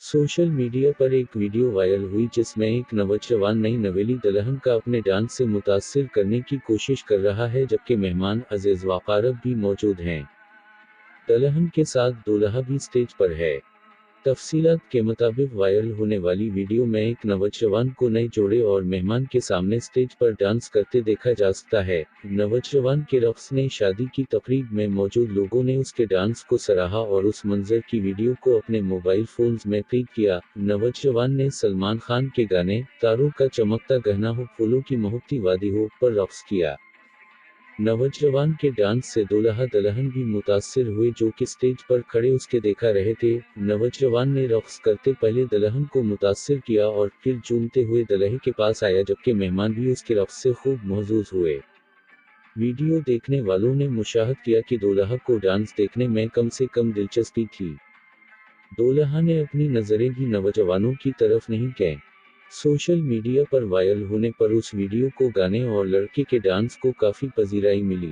Social media पर एक video viral हुई जिसमें एक नौजवान नई नवेली दुल्हन का अपने डांस से मुतासिर करने की कोशिश कर रहा है, जबकि मेहमान अजीज वाक़ारब भी मौजूद हैं। दुल्हन के साथ दूल्हा भी स्टेज पर है। तफसीलात के मुताबिक वायरल होने वाली वीडियो में एक नौजवान को नए जोड़े और मेहमान के सामने स्टेज पर डांस करते देखा जा सकता है। नौजवान के रक़्स ने शादी की तकरीब में मौजूद लोगों ने उसके डांस को सराहा और उस मंजर की वीडियो को अपने मोबाइल फोन्स में कैद किया। नौजवान ने सलमान खान के गाने तारों का चमकता गहना हो, फूलों की मोहब्बती वादी हो पर रक़्स किया। नौजवान के डांस से दूल्हा दुल्हन भी मुतासिर हुए, जो कि स्टेज पर खड़े उसके देखा रहे थे। नौजवान ने रक़्स करते पहले दुल्हन को मुतासिर किया और फिर झूमते हुए दुल्हे के पास आया, जबकि मेहमान भी उसके रक़्स से खूब महज़ूज़ हुए। वीडियो देखने वालों ने मुशाहद किया कि दूल्हा को डांस देखने में कम से कम दिलचस्पी थी। दूल्हा ने अपनी नज़रें भी नौजवानों की तरफ नहीं कीं। सोशल मीडिया पर वायरल होने पर उस वीडियो को गाने और लड़के के डांस को काफ़ी पज़ीराई मिली।